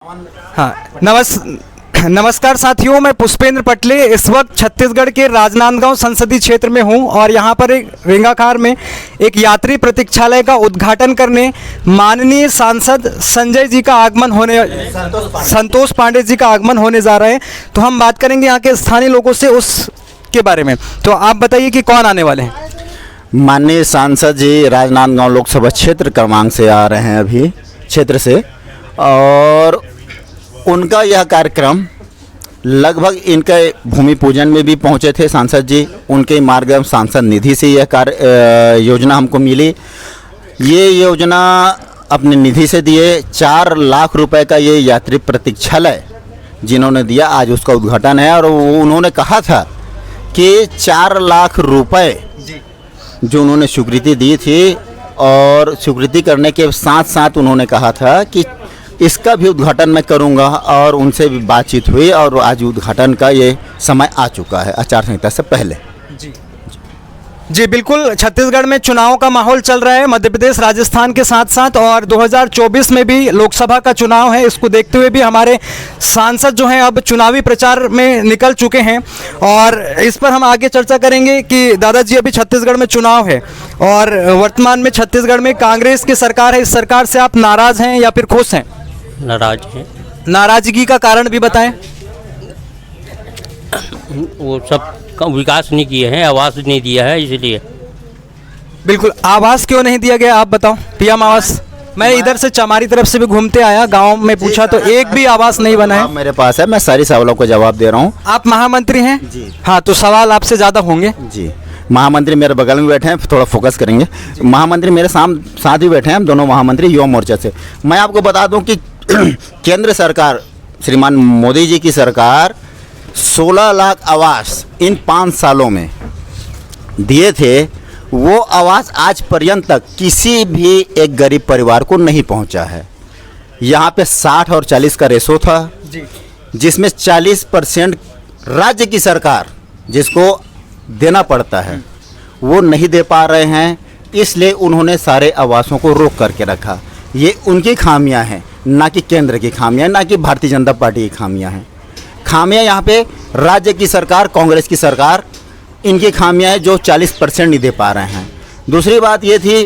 हाँ, नमस्कार साथियों, मैं पुष्पेंद्र पटले इस वक्त छत्तीसगढ़ के राजनांदगांव संसदीय क्षेत्र में हूं और यहां पर एक रेंगाखार में एक यात्री प्रतीक्षालय का उद्घाटन करने माननीय सांसद संजय जी का आगमन होने संतोष पांडे जी का आगमन होने जा रहे हैं। तो हम बात करेंगे यहाँ के स्थानीय लोगों से उसके बारे में। तो आप बताइए कि कौन आने वाले हैं। माननीय सांसद जी राजनांदगांव लोकसभा क्षेत्र क्रमांक से आ रहे हैं अभी क्षेत्र से, और उनका यह कार्यक्रम लगभग इनके भूमि पूजन में भी पहुंचे थे सांसद जी। उनके मार्ग सांसद निधि से यह योजना हमको मिली। ये योजना अपने निधि से दिए 4 लाख रुपए का ये यात्री प्रतीक्षालय जिन्होंने दिया, आज उसका उद्घाटन है। और उन्होंने कहा था कि 4 लाख रुपए जो उन्होंने स्वीकृति दी थी, और स्वीकृति करने के साथ साथ उन्होंने कहा था कि इसका भी उद्घाटन मैं करूंगा, और उनसे भी बातचीत हुई और आज उद्घाटन का ये समय आ चुका है आचार संहिता से पहले। जी बिल्कुल, छत्तीसगढ़ में चुनाव का माहौल चल रहा है, मध्य प्रदेश राजस्थान के साथ साथ, और 2024 में भी लोकसभा का चुनाव है। इसको देखते हुए भी हमारे सांसद जो हैं अब चुनावी प्रचार में निकल चुके हैं, और इस पर हम आगे चर्चा करेंगे कि दादाजी अभी छत्तीसगढ़ में चुनाव है और वर्तमान में छत्तीसगढ़ में कांग्रेस की सरकार है। इस सरकार से आप नाराज़ हैं या फिर खुश हैं? नाराज हैं। नाराजगी का कारण भी बताएं। वो सब विकास नहीं किए हैं, आवास नहीं दिया है, इसलिए। बिल्कुल, आवास क्यों नहीं दिया गया आप बताओ। पीएम आवास, मैं इधर से चमारी तरफ से भी घूमते आया, गांव में पूछा तो एक भी आवास नहीं बना है। मेरे पास है, मैं सारी सवालों को जवाब दे रहा हूँ। आप महामंत्री हैं जी। हाँ, तो सवाल आपसे ज़्यादा होंगे। जी, महामंत्री मेरे बगल में बैठे हैं, थोड़ा फोकस करेंगे। महामंत्री मेरे साथ ही बैठे हैं, हम दोनों महामंत्री युवा मोर्चा से। मैं आपको बता दूं कि केंद्र सरकार, श्रीमान मोदी जी की सरकार 16 लाख आवास इन 5 सालों में दिए थे। वो आवास आज पर्यंत तक किसी भी एक गरीब परिवार को नहीं पहुंचा है। यहाँ पे 60 और 40 का रेशो था, जिसमें 40% राज्य की सरकार जिसको देना पड़ता है वो नहीं दे पा रहे हैं, इसलिए उन्होंने सारे आवासों को रोक करके रखा। ये उनकी खामियां हैं, ना कि केंद्र की खामियां, ना कि भारतीय जनता पार्टी की खामियां हैं। खामियां यहाँ पे राज्य की सरकार, कांग्रेस की सरकार, इनकी खामियां हैं जो 40% नहीं दे पा रहे हैं। दूसरी बात ये थी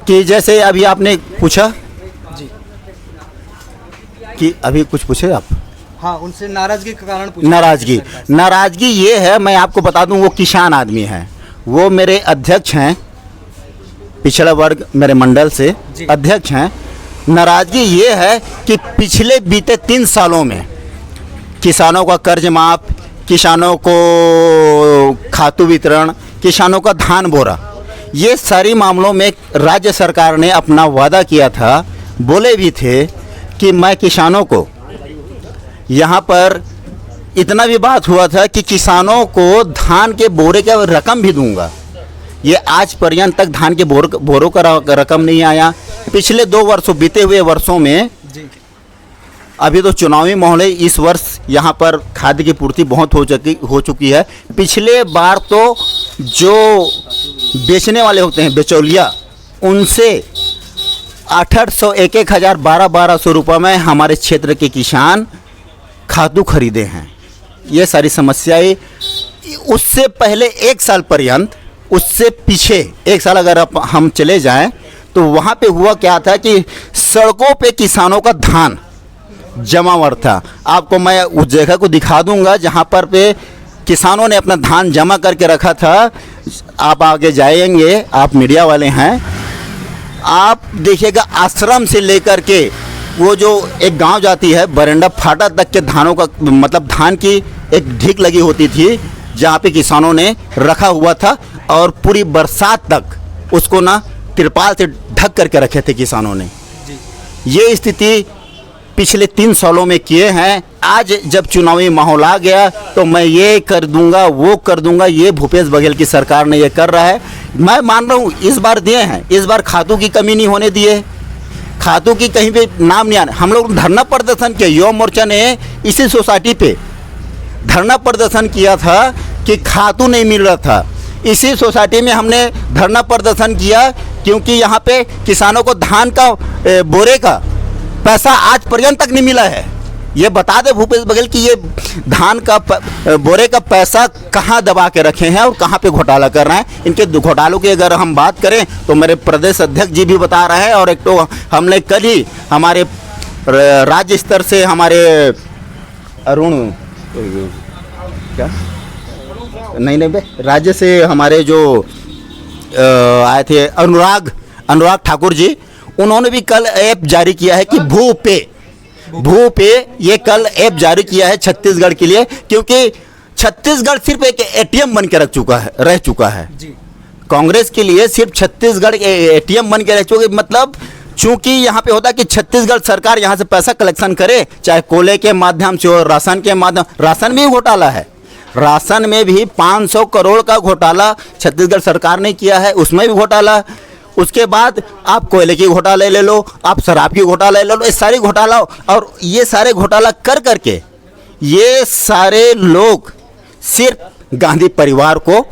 कि जैसे अभी आपने पूछा जी, कि अभी कुछ पूछे आप। हाँ, उनसे नाराजगी का कारण पूछा। नाराजगी ये है, मैं आपको बता दूं, वो किसान आदमी हैं, वो मेरे अध्यक्ष हैं, पिछड़ा वर्ग मेरे मंडल से अध्यक्ष हैं। नाराजगी ये है कि पिछले बीते 3 सालों में किसानों का कर्ज माफ, किसानों को खातू वितरण, किसानों का धान बोरा, ये सारी मामलों में राज्य सरकार ने अपना वादा किया था। बोले भी थे कि मैं किसानों को, यहाँ पर इतना भी बात हुआ था कि किसानों को धान के बोरे का रकम भी दूंगा। ये आज पर्यंत तक धान के बोरों का रकम नहीं आया। पिछले 2 वर्षों, बीते हुए वर्षों में, अभी तो चुनावी माहौल है, इस वर्ष यहाँ पर खाद्य की पूर्ति बहुत हो चुकी है। पिछले बार तो जो बेचने वाले होते हैं बेचौलिया, उनसे 800, 1,000, 1200 रुपये में हमारे क्षेत्र के किसान खातू खरीदे हैं। ये सारी समस्याएं उससे पहले 1 साल पर्यंत, उससे पीछे 1 साल अगर हम चले जाएं तो वहाँ पे हुआ क्या था कि सड़कों पे किसानों का धान जमावट था। आपको मैं उस जगह को दिखा दूंगा जहाँ पर पे किसानों ने अपना धान जमा करके रखा था। आप आगे जाएंगे, आप मीडिया वाले हैं, आप देखिएगा आश्रम से लेकर के वो जो एक गांव जाती है बरंडा फाटा तक के धानों का, मतलब धान की एक ढीक लगी होती थी जहाँ पे किसानों ने रखा हुआ था, और पूरी बरसात तक उसको ना तिरपाल से ढक करके रखे थे किसानों ने। ये स्थिति पिछले 3 सालों में किए हैं। आज जब चुनावी माहौल आ गया तो मैं ये कर दूंगा, वो कर दूंगा, ये भूपेश बघेल की सरकार ने ये कर रहा है। मैं मान रहा हूँ इस बार दिए हैं, इस बार खातों की कमी नहीं होने दिए, खातों की कहीं पे नाम नहीं आना। हम लोग धरना प्रदर्शन किया, युवा मोर्चा ने इसी सोसाइटी पे धरना प्रदर्शन किया था कि खातू नहीं मिल रहा था। इसी सोसाइटी में हमने धरना प्रदर्शन किया क्योंकि यहाँ पे किसानों को धान का बोरे का पैसा आज पर्यंत तक नहीं मिला है। ये बता दे भूपेश बघेल कि ये धान का बोरे का पैसा कहाँ दबा के रखे हैं और कहाँ पे घोटाला कर रहे हैं। इनके घोटालों की अगर हम बात करें तो मेरे प्रदेश अध्यक्ष जी भी बता रहे हैं, और एक तो हमने कल ही हमारे राज्य स्तर से हमारे अरुण क्या नहीं बे राज्य से हमारे जो आए थे अनुराग ठाकुर जी, उन्होंने भी कल ऐप जारी किया है कि भू पे ये कल ऐप जारी किया है छत्तीसगढ़ के लिए, क्योंकि छत्तीसगढ़ सिर्फ एक एटीएम बन के रह चुका है जी। कांग्रेस के लिए सिर्फ छत्तीसगढ़ एटीएम बन के रह चुके, मतलब चूंकि यहाँ पे होता है कि छत्तीसगढ़ सरकार यहाँ से पैसा कलेक्शन करे, चाहे कोयले के माध्यम से हो, राशन के माध्यम, राशन में भी घोटाला है, राशन में भी 500 करोड़ का घोटाला छत्तीसगढ़ सरकार ने किया है, उसमें भी घोटाला। उसके बाद आप कोयले की घोटाला ले लो, आप शराब की घोटाला ले लो, ये सारी घोटाला, और ये सारे घोटाला कर करके ये सारे लोग सिर्फ गांधी परिवार को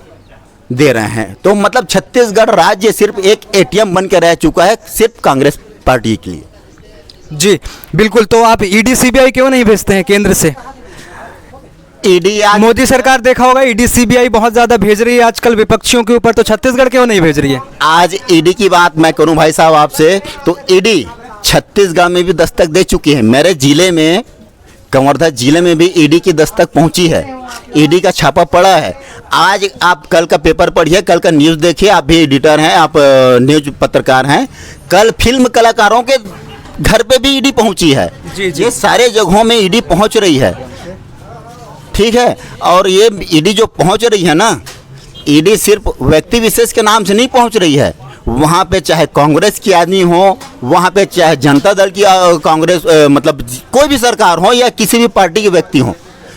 दे रहे हैं। तो मतलब छत्तीसगढ़ राज्य सिर्फ एक एटीएम बन के रह चुका है सिर्फ कांग्रेस पार्टी के लिए। जी बिल्कुल। तो आप ईडी सीबीआई क्यों नहीं भेजते हैं केंद्र से? ईडी मोदी सरकार देखा होगा ईडी सीबीआई बहुत ज्यादा भेज रही है आजकल विपक्षियों के ऊपर, तो छत्तीसगढ़ क्यों नहीं भेज रही है? आज ईडी की बात मैं करूं भाई साहब आपसे, तो ईडी छत्तीसगढ़ में भी दस्तक दे चुकी है। मेरे जिले में, कंवर्धा जिले में भी ईडी की दस्तक पहुंची है, ईडी का छापा पड़ा है। आज आप कल का पेपर पढ़िए, कल का न्यूज़ देखिए, आप भी एडिटर हैं, आप न्यूज पत्रकार हैं, कल फिल्म कलाकारों के घर पे भी ईडी पहुंची है। जी। ये सारे जगहों में ईडी पहुंच रही है, ठीक है। और ये ईडी जो पहुंच रही है ना, ईडी सिर्फ व्यक्ति विशेष के नाम से नहीं पहुंच रही है, वहाँ पे चाहे कांग्रेस की आदमी हो, वहाँ पे चाहे जनता दल की कांग्रेस मतलब कोई भी सरकार हो या किसी भी पार्टी के व्यक्ति हो,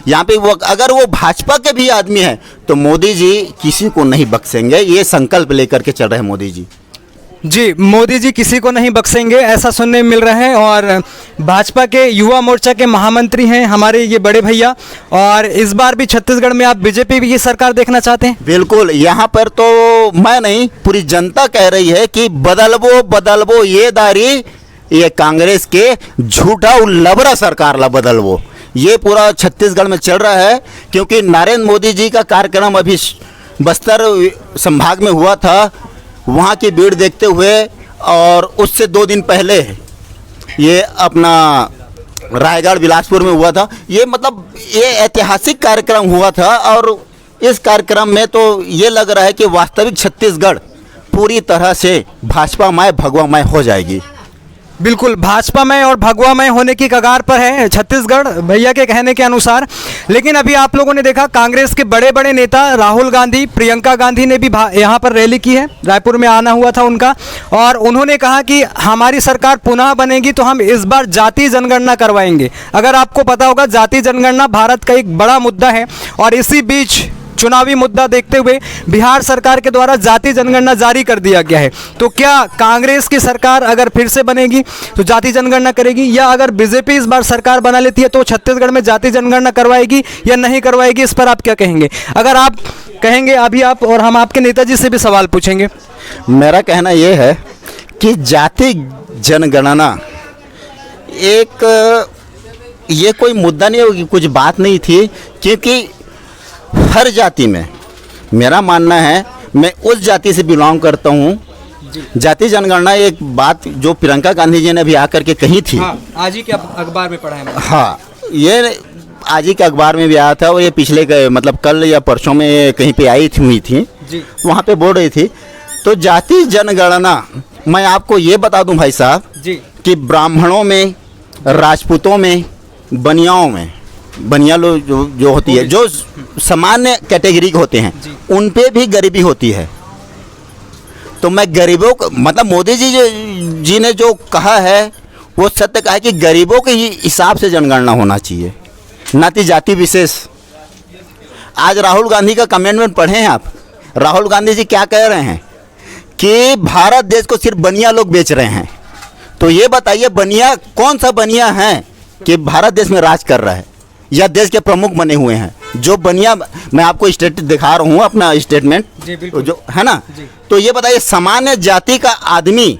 यहाँ पे वो अगर वो भाजपा के भी आदमी हैं तो मोदी जी किसी को नहीं बख्शेंगे। ये संकल्प लेकर के चल रहे हैं मोदी जी। जी, मोदी जी किसी को नहीं बख्शेंगे ऐसा सुनने में मिल रहा है। और भाजपा के युवा मोर्चा के महामंत्री हैं हमारे ये बड़े भैया, और इस बार भी छत्तीसगढ़ में आप बीजेपी की सरकार देखना चाहते हैं? बिल्कुल, यहाँ पर तो मैं नहीं, पूरी जनता कह रही है कि बदलबो ये दारी, ये कांग्रेस के झूठा लबरा सरकार ला बदलबो, ये पूरा छत्तीसगढ़ में चल रहा है। क्योंकि नरेंद्र मोदी जी का कार्यक्रम अभी बस्तर संभाग में हुआ था, वहाँ की भीड़ देखते हुए, और उससे 2 दिन पहले ये अपना रायगढ़ बिलासपुर में हुआ था। ये मतलब ये ऐतिहासिक कार्यक्रम हुआ था, और इस कार्यक्रम में तो ये लग रहा है कि वास्तविक छत्तीसगढ़ पूरी तरह से भाजपामय भगवामय हो जाएगी। बिल्कुल, भाजपामय और भगवामय होने की कगार पर है छत्तीसगढ़ भैया के कहने के अनुसार। लेकिन अभी आप लोगों ने देखा कांग्रेस के बड़े बड़े नेता राहुल गांधी, प्रियंका गांधी ने भी यहाँ पर रैली की है, रायपुर में आना हुआ था उनका, और उन्होंने कहा कि हमारी सरकार पुनः बनेगी तो हम इस बार जाति जनगणना करवाएंगे। अगर आपको पता होगा जाति जनगणना भारत का एक बड़ा मुद्दा है, और इसी बीच चुनावी मुद्दा देखते हुए बिहार सरकार के द्वारा जाति जनगणना जारी कर दिया गया है। तो क्या कांग्रेस की सरकार अगर फिर से बनेगी तो जाति जनगणना करेगी, या अगर बीजेपी इस बार सरकार बना लेती है तो छत्तीसगढ़ में जाति जनगणना करवाएगी या नहीं करवाएगी? इस पर आप क्या कहेंगे? अगर आप कहेंगे अभी आप, और हम आपके नेताजी से भी सवाल पूछेंगे। मेरा कहना यह है कि जाति जनगणना एक ये कोई मुद्दा नहीं होगी, कुछ बात नहीं थी, क्योंकि हर जाति में, मेरा मानना है, मैं उस जाति से बिलोंग करता हूँ। जाति जनगणना एक बात जो प्रियंका गांधी जी ने भी आकर के कही थी। हाँ, आज ही के अखबार में पढ़ा है। हाँ, ये आज ही के अखबार में भी आया था, और ये पिछले मतलब कल या परसों में कहीं पे हुई थी जी, वहाँ पे बोल रही थी। तो जाति जनगणना मैं आपको ये बता दूं भाई साहब जी, कि ब्राह्मणों में, राजपूतों में, बनियाओं में, बनिया लोग जो होती है, जो सामान्य कैटेगरी के होते हैं, उन पे भी गरीबी होती है। तो मैं गरीबों को, मतलब मोदी जी ने जो कहा है वो सत्य कहा है कि गरीबों के ही हिसाब से जनगणना होना चाहिए, ना कि जाति विशेष। आज राहुल गांधी का कमेंटमेंट पढ़े हैं आप? राहुल गांधी जी क्या कह रहे हैं कि भारत देश को सिर्फ बनिया लोग बेच रहे हैं। तो ये बताइए, बनिया कौन सा बनिया है कि भारत देश में राज कर रहा है या देश के प्रमुख बने हुए हैं? जो बनिया, मैं आपको स्टेट दिखा रहा हूँ अपना स्टेटमेंट जो है ना, तो ये बताइए सामान्य जाति का आदमी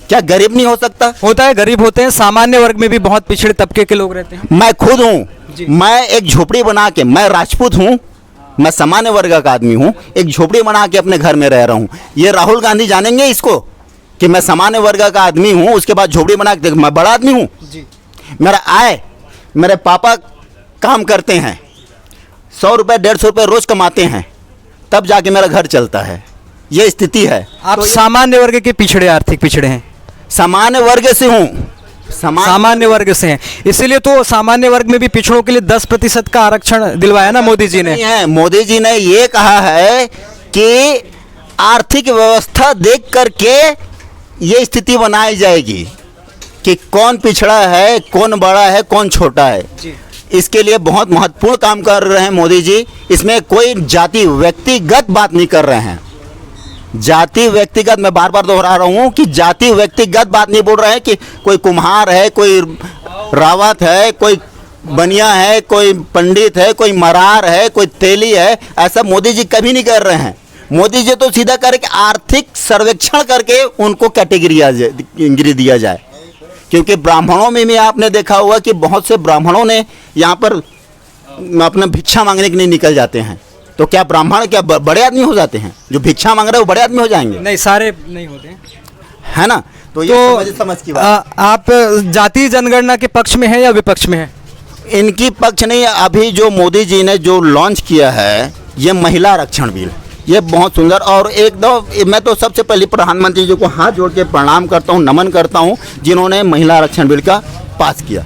क्या गरीब नहीं हो सकता? होता है, गरीब होते हैं, सामान्य वर्ग में भी बहुत पिछड़े तबके के लोग रहते हैं। मैं खुद हूँ, मैं एक झोपड़ी बना के, मैं राजपूत हूँ, मैं सामान्य वर्ग का आदमी हूँ, एक झोपड़ी बना के अपने घर में रह रहा हूँ। ये राहुल गांधी जानेंगे इसको कि मैं सामान्य वर्ग का आदमी हूँ, उसके बाद झोपड़ी बना के मैं बड़ा आदमी हूँ। मेरा आय, मेरे पापा काम करते हैं, 100 रुपये 150 रुपये रोज कमाते हैं, तब जाके मेरा घर चलता है। ये स्थिति है। आप सामान्य वर्ग के पिछड़े, आर्थिक पिछड़े हैं। सामान्य वर्ग से हूँ, सामान्य वर्ग से हैं, इसीलिए तो सामान्य वर्ग में भी पिछड़ों के लिए 10% का आरक्षण दिलवाया ना मोदी जी ने। नहीं है, मोदी जी ने ये कहा है कि आर्थिक व्यवस्था देख करके ये स्थिति बनाई जाएगी कि कौन पिछड़ा है, कौन बड़ा है, कौन छोटा है। इसके लिए बहुत महत्वपूर्ण काम कर रहे हैं मोदी जी। इसमें कोई जाति व्यक्तिगत बात नहीं कर रहे हैं। जाति व्यक्तिगत, मैं बार बार दोहरा रहा हूँ कि जाति व्यक्तिगत बात नहीं बोल रहे हैं कि कोई कुम्हार है, कोई रावत है, कोई बनिया है, कोई पंडित है, कोई मरार है, कोई तेली है। ऐसा मोदी जी कभी नहीं कर रहे हैं। मोदी जी तो सीधा करके आर्थिक सर्वेक्षण करके उनको कैटेगरी दिया जाए। क्योंकि ब्राह्मणों में भी आपने देखा होगा कि बहुत से ब्राह्मणों ने यहाँ पर अपना भिक्षा मांगने के लिए निकल जाते हैं। तो क्या ब्राह्मण क्या बड़े आदमी हो जाते हैं? जो भिक्षा मांग रहे हैं वो बड़े आदमी हो जाएंगे? नहीं, सारे नहीं होते, है ना। तो ये समझ की बात। आप जाति जनगणना के पक्ष में है या विपक्ष में है? इनकी पक्ष नहीं। अभी जो मोदी जी ने जो लॉन्च किया है ये महिला आरक्षण बिल, ये बहुत सुंदर और एकदम, मैं तो सबसे पहले प्रधानमंत्री जी को हाथ जोड़ के प्रणाम करता हूँ, नमन करता हूँ, जिन्होंने महिला आरक्षण बिल का पास किया।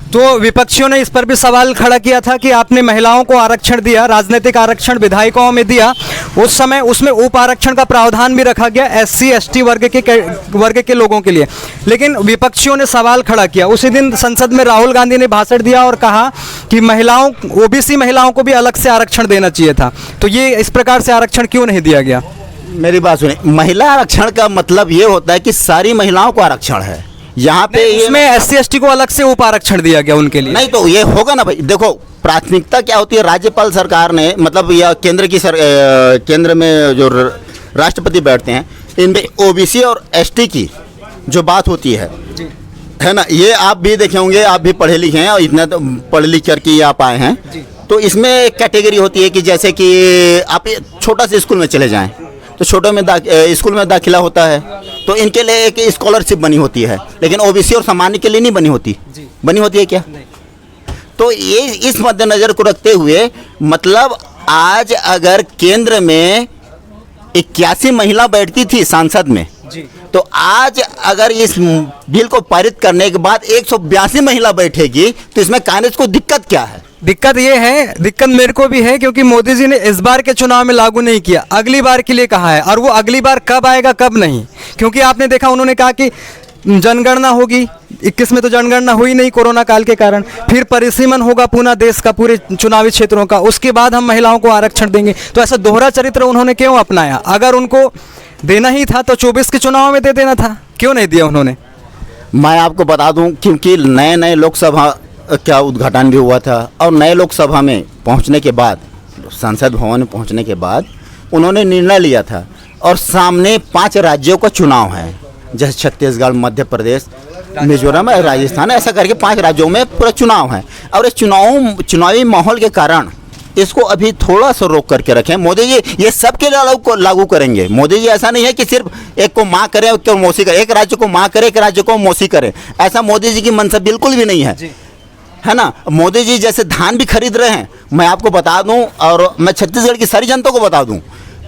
तो विपक्षियों ने इस पर भी सवाल खड़ा किया था कि आपने महिलाओं को आरक्षण दिया, राजनीतिक आरक्षण विधायिकाओं में दिया, उस समय उसमें उप आरक्षण का प्रावधान भी रखा गया SC ST वर्ग के लोगों के लिए। लेकिन विपक्षियों ने सवाल खड़ा किया। उसी दिन संसद में राहुल गांधी ने भाषण दिया और कहा कि महिलाओं, OBC महिलाओं को भी अलग से आरक्षण देना चाहिए था। तो ये इस प्रकार से आरक्षण क्यों नहीं दिया गया? मेरी बात सुनिए, महिला आरक्षण का मतलब ये होता है कि सारी महिलाओं को आरक्षण है। यहाँ पे इसमें SC ST को अलग से उप आरक्षण दिया गया उनके लिए। नहीं, तो ये होगा ना भाई। देखो, प्राथमिकता क्या होती है? राज्यपाल सरकार ने, मतलब या केंद्र में जो राष्ट्रपति बैठते हैं, इनमें OBC और ST की जो बात होती है ना, ये आप भी देखे होंगे, आप भी पढ़े लिखे हैं और इतना तो पढ़े लिख करके आप आए हैं। तो इसमें एक कैटेगरी होती है कि जैसे कि आप छोटा सा स्कूल में चले जाएं तो छोटे में स्कूल में दाखिला होता है, तो इनके लिए एक स्कॉलरशिप बनी होती है, लेकिन OBC और सामान्य के लिए नहीं बनी होती। बनी होती है क्या? तो ये इस मद्देनजर को रखते हुए, मतलब आज अगर केंद्र में 81 महिला बैठती थी सांसद में, तो आज अगर इस बिल को पारित करने के बाद 182 महिला बैठेगी, तो इसमें कांग्रेस को दिक्कत क्या है? दिक्कत ये है, दिक्कत मेरे को भी है, क्योंकि मोदी जी ने इस बार के चुनाव में लागू नहीं किया, अगली बार के लिए कहा है। और वो अगली बार कब आएगा कब नहीं, क्योंकि आपने देखा उन्होंने कहा कि जनगणना होगी, 21 में तो जनगणना हुई नहीं कोरोना काल के कारण, फिर परिसीमन होगा पूरा देश का, पूरे चुनावी क्षेत्रों का, उसके बाद हम महिलाओं को आरक्षण देंगे। तो ऐसा दोहरा चरित्र उन्होंने क्यों अपनाया? अगर उनको देना ही था तो 24 के चुनाव में दे देना था, क्यों नहीं दिया उन्होंने? मैं आपको बता दूं, क्योंकि नए लोकसभा का उद्घाटन भी हुआ था और नए लोकसभा में पहुंचने के बाद, संसद भवन में पहुंचने के बाद उन्होंने निर्णय लिया था, और सामने 5 राज्यों का चुनाव है, जैसे छत्तीसगढ़, मध्य प्रदेश, मिजोरम, राजस्थान, ऐसा करके 5 राज्यों में पूरा चुनाव है। और इस चुनावी माहौल के कारण इसको अभी थोड़ा सा रोक करके रखें। मोदी जी ये सबके लिए लागू करेंगे। मोदी जी ऐसा नहीं है कि सिर्फ एक को माँ करे, एक को मौसी करे, एक राज्य को माँ करे, एक राज्य को मौसी करे, ऐसा मोदी जी की मंशा बिल्कुल भी नहीं है ना। मोदी जी जैसे धान भी खरीद रहे हैं, मैं आपको बता दूं, और मैं छत्तीसगढ़ की सारी जनता को बता दूं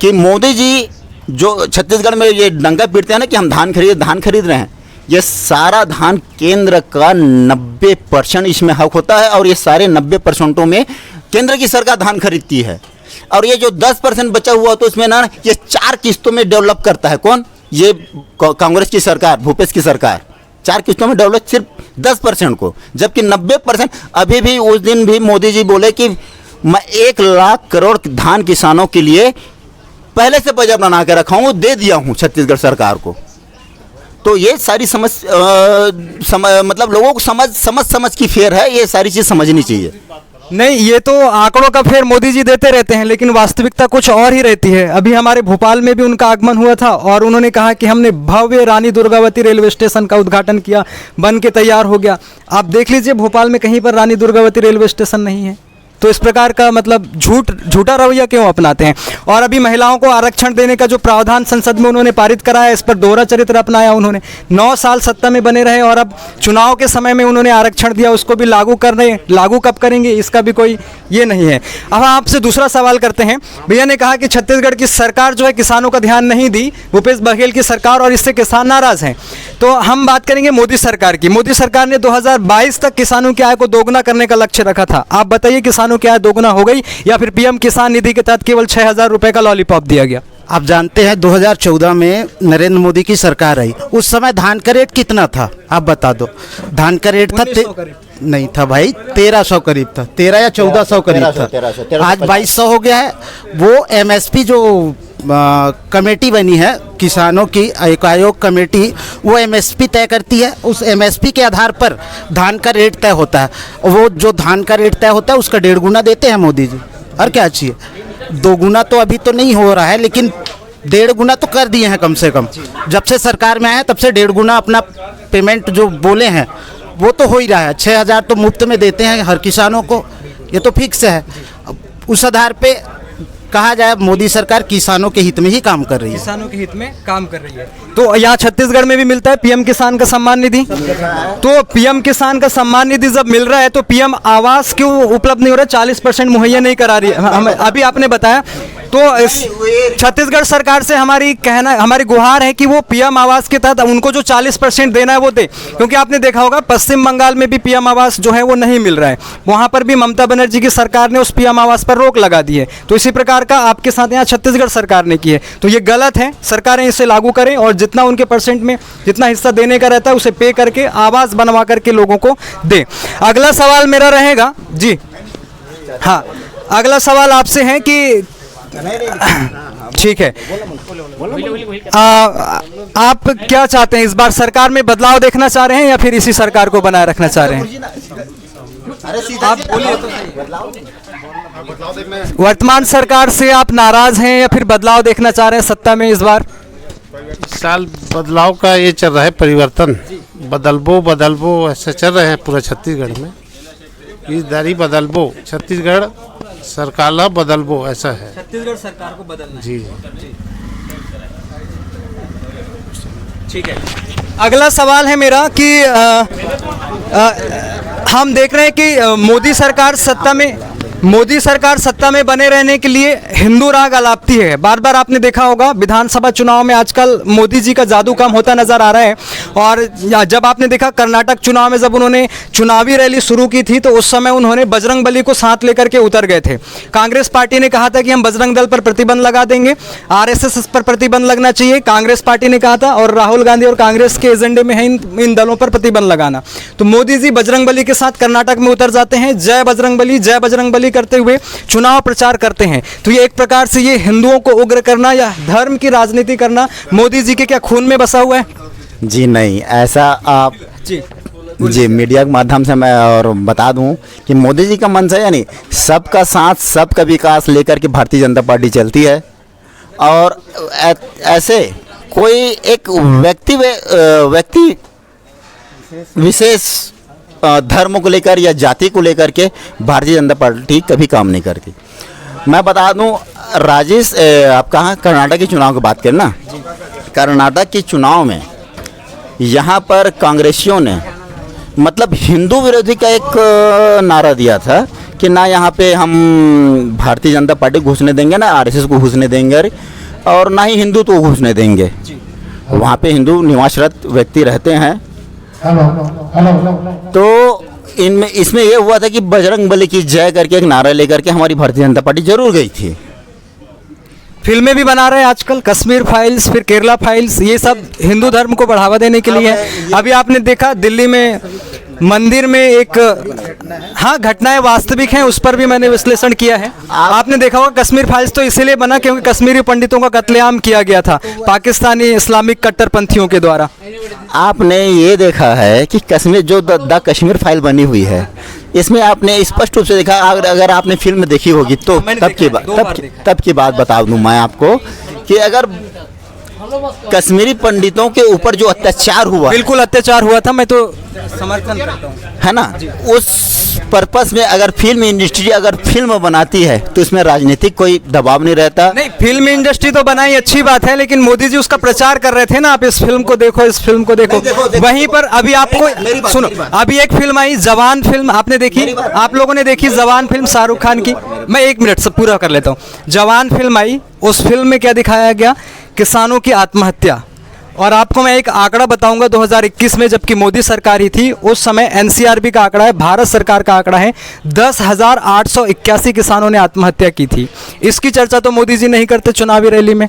कि मोदी जी जो छत्तीसगढ़ में ये डंका पीटते हैं ना कि हम धान खरीद रहे हैं, ये सारा धान केंद्र का 90% इसमें हक होता है, और ये सारे 90% में केंद्र की सरकार धान खरीदती है। और ये जो 10% बचा हुआ तो इसमें ना ये 4 किस्तों में डेवलप करता है। कौन? ये कांग्रेस की सरकार, भूपेश की सरकार 4 किस्तों में डेवलप सिर्फ 10% को, जबकि 90%। अभी भी उस दिन भी मोदी जी बोले कि मैं 1 लाख करोड़ धान किसानों के लिए पहले से बजट बना के रखा हूँ, दे दिया हूँ छत्तीसगढ़ सरकार को। तो ये सारी मतलब लोगों को समझ की फेर है, ये सारी चीज़ समझनी चाहिए। नहीं, ये तो आंकड़ों का फेर मोदी जी देते रहते हैं, लेकिन वास्तविकता कुछ और ही रहती है। अभी हमारे भोपाल में भी उनका आगमन हुआ था और उन्होंने कहा कि हमने भव्य रानी दुर्गावती रेलवे स्टेशन का उद्घाटन किया, बन के तैयार हो गया। आप देख लीजिए भोपाल में कहीं पर रानी दुर्गावती रेलवे स्टेशन नहीं है। तो इस प्रकार का मतलब झूठा रवैया क्यों अपनाते हैं। और अभी महिलाओं को आरक्षण देने का जो प्रावधान संसद में उन्होंने पारित कराया, इस पर दोहरा चरित्र अपनाया उन्होंने। 9 साल सत्ता में बने रहे और अब चुनाव के समय में उन्होंने आरक्षण दिया, उसको भी लागू कब करेंगे, इसका भी कोई ये नहीं है। अब आपसे दूसरा सवाल करते हैं। भैया ने कहा कि छत्तीसगढ़ की सरकार जो है किसानों का ध्यान नहीं दी, भूपेश बघेल की सरकार, और इससे किसान नाराज हैं। तो हम बात करेंगे मोदी सरकार की। मोदी सरकार ने 2022 तक किसानों की आय को दोगुना करने का लक्ष्य रखा था। आप बताइए किसानों की आय दोगुना हो गई या फिर पीएम किसान निधि के तहत केवल 6,000 रुपए का लॉलीपॉप दिया गया? आप जानते हैं 2014 में नरेंद्र मोदी की सरकार आई, उस समय धान का रेट कितना था आप बता दो। धान का रेट था 1900 नहीं था भाई, 1300 करीब था, 13 या 1400 करीब था। 1300 आज 2200 हो गया है। वो एमएसपी जो कमेटी बनी है किसानों की, एक आयोग कमेटी, वो एमएसपी तय करती है। उस एमएसपी के आधार पर धान का रेट तय होता है। वो जो धान का रेट तय होता है उसका 1.5 गुना देते हैं मोदी जी। और क्या चाहिए? 2 गुना तो अभी तो नहीं हो रहा है, लेकिन 1.5 गुना तो कर दिए हैं कम से कम। जब से सरकार में आए तब से 1.5 गुना अपना पेमेंट जो बोले हैं वो तो हो ही रहा है। 6,000 तो मुफ्त में देते हैं हर किसानों को, ये तो फिक्स है। उस आधार पे कहा जाए मोदी सरकार किसानों के हित में ही काम कर रही है। किसानों के हित में काम कर रही है। तो यहाँ छत्तीसगढ़ में भी मिलता है पीएम किसान का सम्मान निधि। तो पीएम किसान का सम्मान निधि जब मिल रहा है तो पीएम आवास क्यों उपलब्ध नहीं हो रहा है? 40% मुहैया नहीं करा रही है, अभी आपने बताया। तो छत्तीसगढ़ सरकार से हमारी गुहार है कि वो पीएम आवास के तहत उनको जो 40% देना है वो दे, क्योंकि आपने देखा होगा पश्चिम बंगाल में भी पीएम आवास जो है वो नहीं मिल रहा है। वहाँ पर भी ममता बनर्जी की सरकार ने उस पीएम आवास पर रोक लगा दी है। तो इसी प्रकार का आपके साथ यहाँ छत्तीसगढ़ सरकार ने की है। तो ये गलत है, सरकारें इसे लागू करें और जितना उनके परसेंट में जितना हिस्सा देने का रहता है उसे पे करके आवास बनवा करके लोगों को दे। अगला सवाल मेरा रहेगा जी, हाँ अगला सवाल आपसे है कि ठीक है, आप क्या चाहते हैं, इस बार सरकार में बदलाव देखना चाह रहे हैं या फिर इसी सरकार को बनाए रखना चाह रहे हैं? आप बोलिए तो सही। वर्तमान सरकार से आप नाराज हैं या फिर बदलाव देखना चाह रहे हैं सत्ता में इस बार? इस साल बदलाव का ये चल रहा है, परिवर्तन बदलबो ऐसे चल रहे हैं पूरा छत्तीसगढ़ में। इस दारी बदलबो, छत्तीसगढ़ सरकार बदलबो, ऐसा है। छत्तीसगढ़ सरकार को बदलना जी ठीक है। अगला सवाल है मेरा कि हम देख रहे हैं कि मोदी सरकार सत्ता में बने रहने के लिए हिंदू राग अलापती है। बार बार आपने देखा होगा विधानसभा चुनाव में आजकल मोदी जी का जादू कम होता नजर आ रहा है। और जब आपने देखा कर्नाटक चुनाव में जब उन्होंने चुनावी रैली शुरू की थी तो उस समय उन्होंने बजरंग बली को साथ लेकर के उतर गए थे। कांग्रेस पार्टी ने कहा था कि हम बजरंग दल पर प्रतिबंध लगा देंगे, RSS पर प्रतिबंध लगना चाहिए, कांग्रेस पार्टी ने कहा था, और राहुल गांधी और कांग्रेस के एजेंडे में है इन दलों पर प्रतिबंध लगाना। तो मोदी जी बजरंग बली के साथ कर्नाटक में उतर जाते हैं, जय बजरंग बली करते हुए चुनाव प्रचार करते हैं। तो ये एक प्रकार से ये हिंदुओं को उग्र करना या धर्म की राजनीति करना मोदी जी के क्या खून में बसा हुआ है? जी नहीं, ऐसा आप जी मीडिया के माध्यम से मैं और बता दूं कि मोदी जी का मंशा यानी सबका साथ सबका विकास लेकर के भारतीय जनता पार्टी चलती है। और ऐसे कोई एक व्यक्ति विशेष धर्म को लेकर या जाति को लेकर के भारतीय जनता पार्टी कभी काम नहीं करती। मैं बता दूं राजेश, आप कहाँ कर्नाटक के चुनाव की बात करें ना, कर्नाटक के चुनाव में यहाँ पर कांग्रेसियों ने मतलब हिंदू विरोधी का एक नारा दिया था कि ना यहाँ पे हम भारतीय जनता पार्टी घुसने देंगे, ना RSS को घुसने देंगे, और ना ही हिंदुत्व को घुसने देंगे। वहाँ पे हिंदू निवासरत व्यक्ति रहते हैं। तो इसमें ये हुआ था कि बजरंग बली की जय करके एक नारा लेकर के हमारी भारतीय जनता पार्टी जरूर गई थी। फिल्में भी बना रहे हैं आजकल, कश्मीर फाइल्स, फिर केरला फाइल्स, ये सब हिंदू धर्म को बढ़ावा देने के लिए है। अभी आपने देखा दिल्ली में मंदिर में एक घटनाएं वास्तविक हैं, उस पर भी मैंने विश्लेषण किया है। आपने देखा होगा कश्मीर फाइल्स तो इसीलिए बना क्योंकि कश्मीरी पंडितों का कत्लेआम किया गया था पाकिस्तानी इस्लामिक कट्टरपंथियों के द्वारा। आपने ये देखा है कि कश्मीर जो द कश्मीर फाइल बनी हुई है, इसमें आपने स्पष्ट रूप से देखा, अगर आपने फिल्म देखी होगी तो मैंने तब देखा की है, बात 2 बार देखा है। तब की बात बता दूं मैं आपको कि अगर कश्मीरी पंडितों के ऊपर जो अत्याचार हुआ, बिल्कुल अत्याचार हुआ था, मैं तो समर्थन करता हूँ। है ना, उस पर्पस में अगर फिल्म इंडस्ट्री अगर फिल्म बनाती है तो इसमें राजनीतिक कोई दबाव नहीं रहता। नहीं, फिल्म इंडस्ट्री तो बनाई अच्छी बात है, लेकिन मोदी जी उसका प्रचार कर रहे थे ना, आप इस फिल्म को देखो, इस फिल्म को देखो। देखो। वहीं पर अभी आपको मेरी बात, सुनो, मेरी बात। अभी एक फिल्म आई जवान फिल्म, आपने देखी? आप लोगों ने देखी जवान फिल्म शाहरुख खान की? मैं 1 मिनट से पूरा कर लेता हूँ। जवान फिल्म आई, उस फिल्म में क्या दिखाया गया? किसानों की आत्महत्या। और आपको मैं एक आंकड़ा बताऊंगा, 2021 में जबकि मोदी सरकार ही थी, उस समय एनसीआरबी का आंकड़ा है, भारत सरकार का आंकड़ा है, 10,881 किसानों ने आत्महत्या की थी। इसकी चर्चा तो मोदी जी नहीं करते चुनावी रैली में।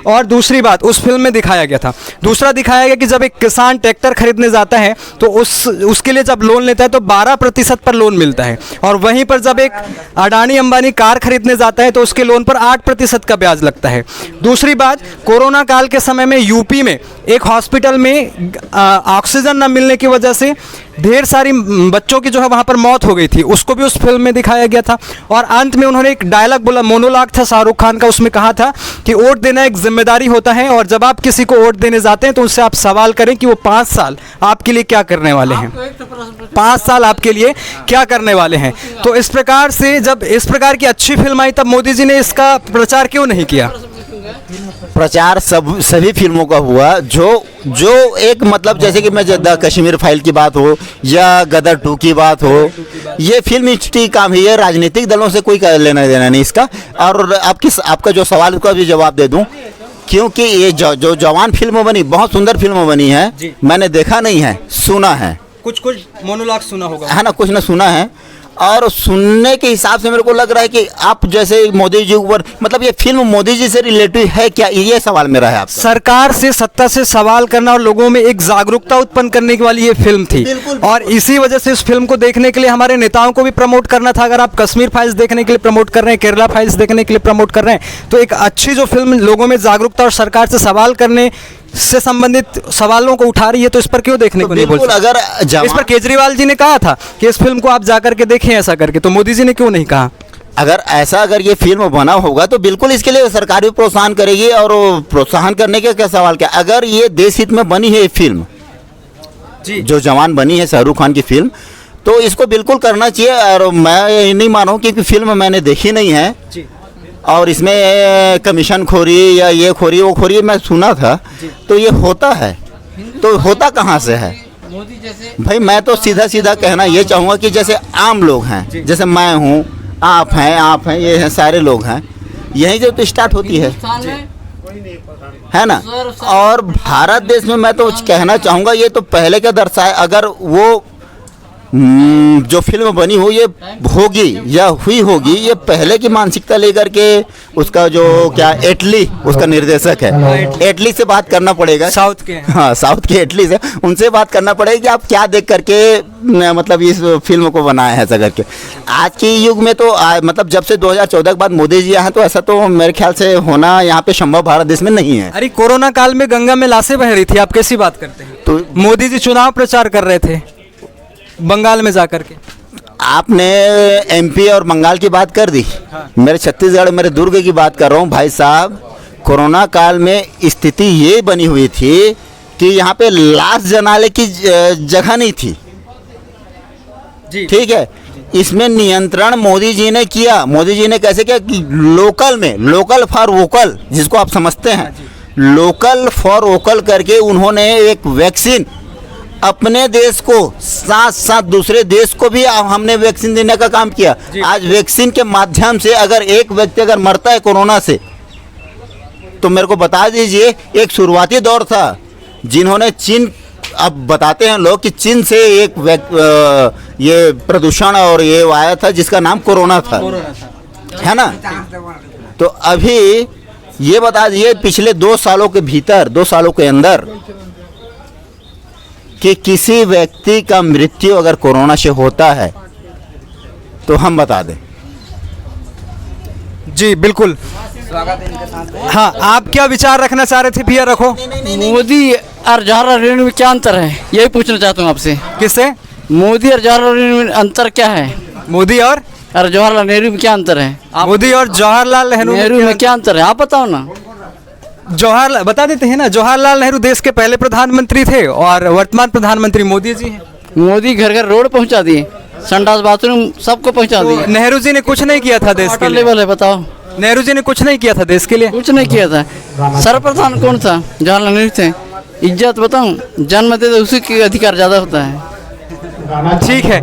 और दूसरी बात उस फिल्म में दिखाया गया था, दूसरा दिखाया गया कि जब एक किसान ट्रैक्टर खरीदने जाता है तो उसके लिए जब लोन लेता है तो 12% पर लोन मिलता है, और वहीं पर जब एक अडानी अंबानी कार खरीदने जाता है तो उसके लोन पर 8% का ब्याज लगता है। दूसरी बात, कोरोना काल के समय में यूपी में एक हॉस्पिटल में ऑक्सीजन न मिलने की वजह से ढेर सारी बच्चों की जो है वहाँ पर मौत हो गई थी, उसको भी उस फिल्म में दिखाया गया था। और अंत में उन्होंने एक डायलॉग बोला, मोनोलॉग था शाहरुख खान का, उसमें कहा था कि वोट देना एक जिम्मेदारी होता है, और जब आप किसी को वोट देने जाते हैं तो उससे आप सवाल करें कि वो 5 साल आपके लिए क्या करने वाले हैं, 5 साल आपके लिए क्या करने वाले हैं। तो इस प्रकार से जब इस प्रकार की अच्छी फिल्म आई तब मोदी जी ने इसका प्रचार क्यों नहीं किया? प्रचार सभी फिल्मों का हुआ जो एक मतलब जैसे कि मैं द कश्मीर फाइल की बात हो या गदर 2 की बात हो, ये फिल्म इंडस्ट्री काम है, ये राजनीतिक दलों से कोई लेना देना नहीं इसका। और आपका जो सवाल उसका भी जवाब दे दूं, क्योंकि ये जो जवान फिल्म बनी, बहुत सुंदर फिल्म बनी है। मैंने देखा नहीं है, सुना है, कुछ मोनोलॉग सुना होगा, है ना, कुछ ना सुना है। और सुनने के हिसाब से मेरे को लग रहा है कि आप जैसे मोदी जी ऊपर, मतलब ये फिल्म मोदी जी से रिलेटिव है क्या, ये सवाल मेरा है आपसे। सरकार से, सत्ता से सवाल करना और लोगों में एक जागरूकता उत्पन्न करने की वाली ये फिल्म थी, और इसी वजह से इस फिल्म को देखने के लिए हमारे नेताओं को भी प्रमोट करना था। अगर आप कश्मीर फाइल्स देखने के लिए प्रमोट कर रहे हैं, केरला फाइल्स देखने के लिए प्रमोट कर रहे हैं, तो एक अच्छी जो फिल्म लोगों में जागरूकता और सरकार से सवाल करने से संबंधित सवालों को उठा रही है, तो इस पर क्यों देखने को नहीं बोल सकते? अगर इस पर केजरीवाल जी ने कहा था कि इस फिल्म को आप जाकर के देखें ऐसा करके, तो मोदी जी ने क्यों नहीं कहा? अगर ये फिल्म बना होगा तो बिल्कुल इसके लिए सरकार भी प्रोत्साहन करेगी, और प्रोत्साहन करने का क्या सवाल क्या, अगर ये देश हित में बनी है ये फिल्म जी, जो जवान बनी है शाहरुख खान की फिल्म, तो इसको बिल्कुल करना चाहिए। और मैं नहीं मानूं क्योंकि फिल्म मैंने देखी नहीं है जी, और इसमें कमीशन खोरी या ये खोरी वो खोरी मैं सुना था, तो ये होता है तो होता कहाँ से है भाई? मैं तो सीधा सीधा कहना ये चाहूँगा कि जैसे आम लोग हैं, जैसे मैं हूँ, आप हैं, ये हैं, सारे लोग हैं, यहीं से तो स्टार्ट होती है ना। और भारत देश में मैं तो कहना चाहूँगा ये तो पहले का दर्शाए, अगर वो जो फिल्म बनी हो ये होगी या हुई होगी, ये पहले की मानसिकता लेकर के, उसका जो क्या एटली उसका निर्देशक है, एटली से बात करना पड़ेगा, साउथ के, हाँ साउथ के एटली से, उनसे बात करना पड़ेगा कि आप क्या देख करके मतलब इस फिल्म को बनाए हैं ऐसा करके। आज के युग में तो मतलब जब से 2014 के बाद मोदी जी हैं, तो ऐसा तो मेरे ख्याल से होना यहाँ पे संभव भारत देश में नहीं है। अरे कोरोना काल में गंगा में लाशें बह रही थी, आप कैसी बात करते हैं? तो मोदी जी चुनाव प्रचार कर रहे थे बंगाल में जाकर के। आपने एमपी और बंगाल की बात कर दी, मेरे छत्तीसगढ़, मेरे दुर्ग की बात कर रहा हूँ भाई साहब। कोरोना काल में स्थिति ये बनी हुई थी कि यहाँ पे लाश जलाने की जगह नहीं थी, ठीक है। इसमें नियंत्रण मोदी जी ने किया। मोदी जी ने कैसे किया कि लोकल में, लोकल फॉर वोकल जिसको आप समझते हैं, लोकल फॉर वोकल करके उन्होंने एक वैक्सीन अपने देश को साथ साथ दूसरे देश को भी हमने वैक्सीन देने का काम किया। आज वैक्सीन के माध्यम से अगर एक व्यक्ति अगर मरता है कोरोना से, तो मेरे को बता दीजिए, एक शुरुआती दौर था जिन्होंने चीन, अब बताते हैं लोग कि चीन से एक ये प्रदूषण और ये आया था जिसका नाम कोरोना था, है ना। तो अभी ये बता दीजिए पिछले 2 सालों के भीतर, 2 सालों के अंदर कि किसी व्यक्ति का मृत्यु अगर कोरोना से होता है तो हम बता दें। जी बिल्कुल, हाँ, आप क्या विचार रखना चाह रहे थे भैया? रखो। मोदी और जवाहरलाल नेहरू में क्या अंतर है, यही पूछना चाहता हूँ आपसे। किससे? मोदी और जवाहरलाल नेहरू में अंतर क्या है? मोदी और जवाहरलाल नेहरू में क्या अंतर है? मोदी और जवाहरलाल नेहरू में क्या अंतर है, आप बताओ ना। जवाहरलाल बता देते हैं ना, जवाहरलाल नेहरू देश के पहले प्रधानमंत्री थे और वर्तमान प्रधानमंत्री मोदी जी हैं। मोदी घर घर रोड पहुंचा दिए, संडास बाथरूम सबको पहुंचा दिए। नेहरू जी ने कुछ नहीं किया था देश के लिए। लेवल है, बताओ। नेहरू जी ने कुछ नहीं किया था देश के लिए। कुछ नहीं किया था। सर्वप्रधान कौन था? जवाहरलाल नेहरू थे। इज्जत बताऊं, जन्म दे तो उसी के अधिकार ज्यादा होता है। ठीक है,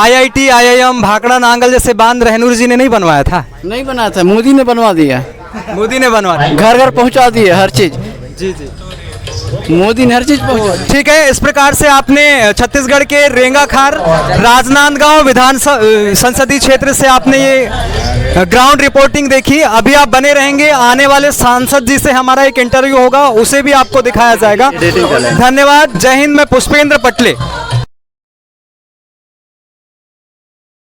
IIT IIM भाखड़ा नांगल जैसे बांध रहनुर जी ने नहीं बनवाया था? नहीं बनाया था, मोदी ने बनवा दिया। मोदी ने बनवाया, घर घर पहुंचा दिए हर चीज। जी जी, मोदी ने हर चीज पहुंचा। ठीक है। इस प्रकार से आपने छत्तीसगढ़ के रेंगाखार राजनांदगांव विधान संसदीय क्षेत्र से आपने ये ग्राउंड रिपोर्टिंग देखी। अभी आप बने रहेंगे, आने वाले सांसद जी से हमारा एक इंटरव्यू होगा, उसे भी आपको दिखाया जाएगा। धन्यवाद। जय हिंद। मैं पुष्पेंद्र पटले।